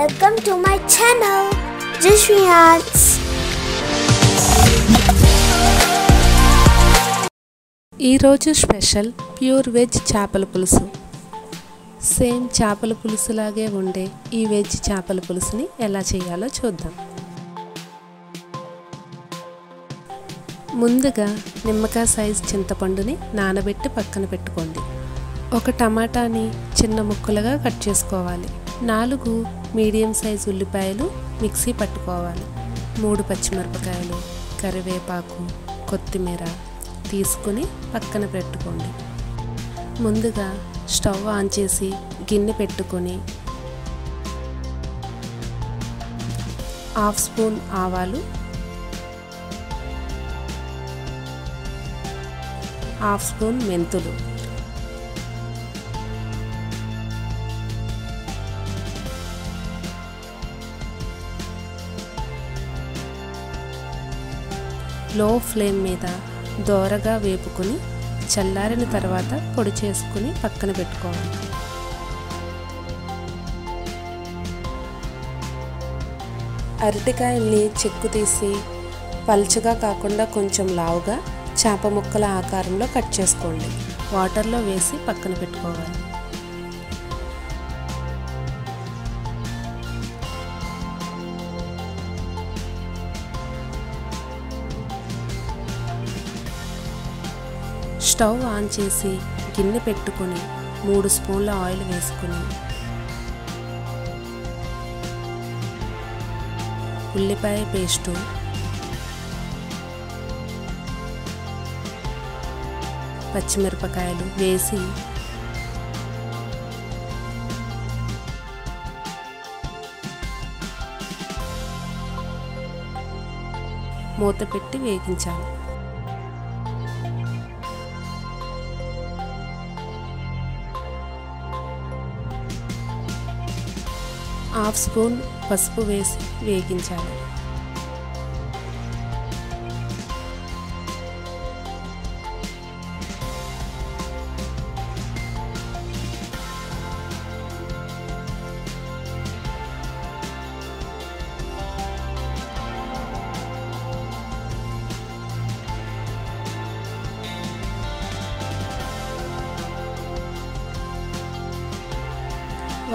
Welcome to my channel, Jishri Arts. ఈ రోజు special pure veg చేపల పులుసు. సేమ్ చేపల పులుసు లాగే ఉండే ఈ వెజ్ చేపల పులుసుని ఎలా చేయాలో చూద్దాం. ముందుగా నిమ్మకాయ సైజ్ చింతపండుని నానబెట్టి పక్కన పెట్టుకోండి. ఒక టమాటాని చిన్న ముక్కలుగా కట్ చేసుకోవాలి. 4 మీడియం సైజ్ ఉల్లిపాయలు మిక్సీ పట్టుకోవాలి. 3 పచ్చిమిరపకాయలు, కరివేపాకు, కొత్తిమీర తీసుకుని పక్కన పెట్టుకోండి. ముందుగా స్టవ్ ఆన్ చేసి గిన్నె పెట్టుకొని 1/2 స్పూన్ ఆవాలు, 1/2 స్పూన్ మెంతులు, లో ఫ్లేమ్ మీద దోరగా వేపుకొని చల్లారిన తర్వాత పొడి చేసుకుని పక్కన పెట్టుకోవాలి. అరటికాయల్ని చెక్కు తీసి పల్చగా కాకుండా కొంచెం లావుగా చేప ముక్కల ఆకారంలో కట్ చేసుకోండి. వాటర్లో వేసి పక్కన పెట్టుకోవాలి. స్టవ్ ఆన్ చేసి గిన్నె పెట్టుకొని 3 స్పూన్ల ఆయిల్ వేసుకొని ఉల్లిపాయ పేస్టు, పచ్చిమిరపకాయలు వేసి మూత పెట్టి వేగించాలి. 1/2 స్పూన్ పసుపు వేసి వేగించాలి.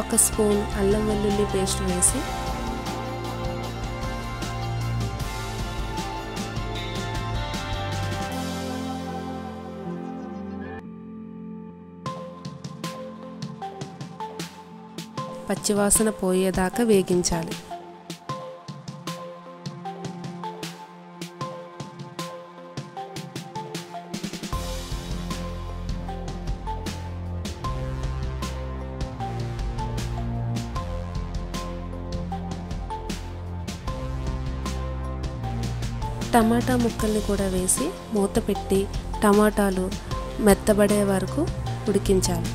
ఒక స్పూన్ అల్లం వెల్లుల్లి పేస్ట్ వేసి పచ్చివాసన పోయేదాకా వేగించాలి. టమాటా ముక్కల్ని కూడా వేసి మూత పెట్టి టమాటాలు మెత్తబడే వరకు ఉడికించాలి.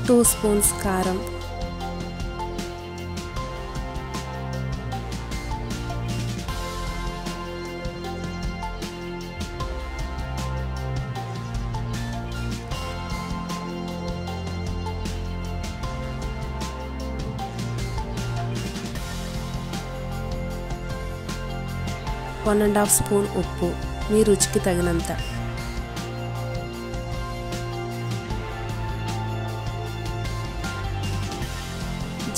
టూ స్పూన్స్ కారం, వన్ అండ్ హాఫ్ స్పూన్ ఉప్పు మీ రుచికి తగినంత,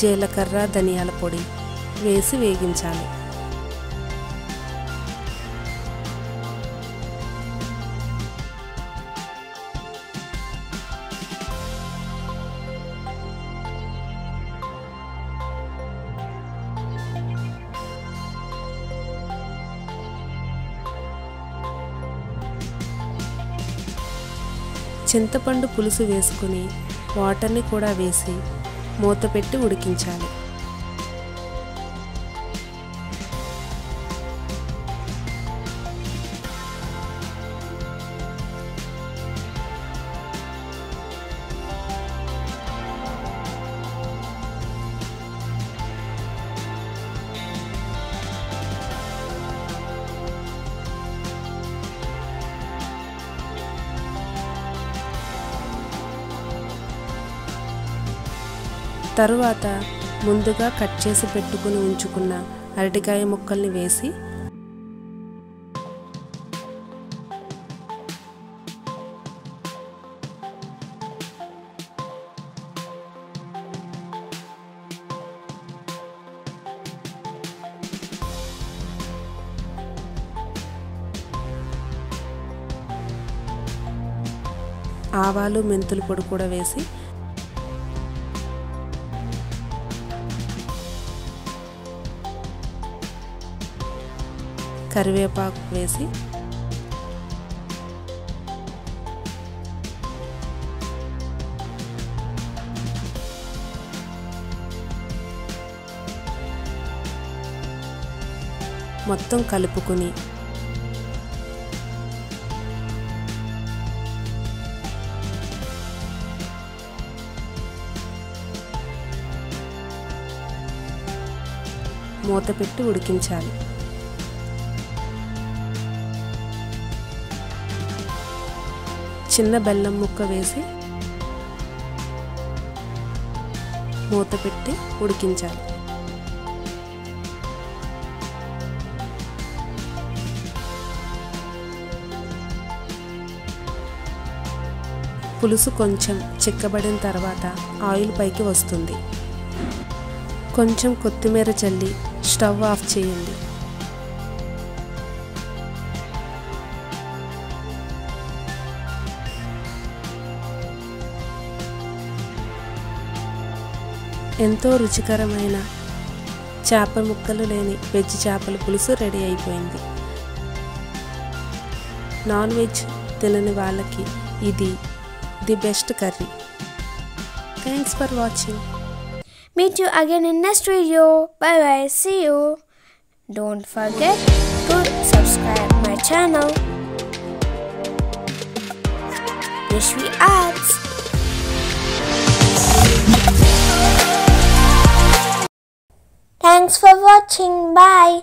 జీలకర్ర, ధనియాల పొడి వేసి వేగించాలి. చింతపండు పులుసు వేసుకుని వాటర్ని కూడా వేసి మూత పెట్టి ఉడికించాలి. తరువాత ముందుగా కట్ చేసి పెట్టుకుని ఉంచుకున్న అరటికాయ ముక్కల్ని వేసి ఆవాలు మెంతుల పొడి కూడా వేసి కరివేపాకు వేసి మొత్తం కలుపుకొని మూత పెట్టి ఉడికించాలి. చిన్న బెల్లం ముక్క వేసి మూత పెట్టి ఉడికించాలి. పులుసు కొంచెం చిక్కబడిన తర్వాత ఆయిల్ పైకి వస్తుంది. కొంచెం కొత్తిమీర చల్లి స్టవ్ ఆఫ్ చేయండి. ఎంతో రుచికరమైన చేప ముక్కలు లేని వెజ్ చేపల పులుసు రెడీ అయిపోయింది. నాన్ వెజ్ తినని వాళ్ళకి ఇది the best curry. Thanks for watching. Meet you again in next video. Bye bye. See you. Don't forget to subscribe my channel. Yashvi Arts. Thanks for watching. Bye.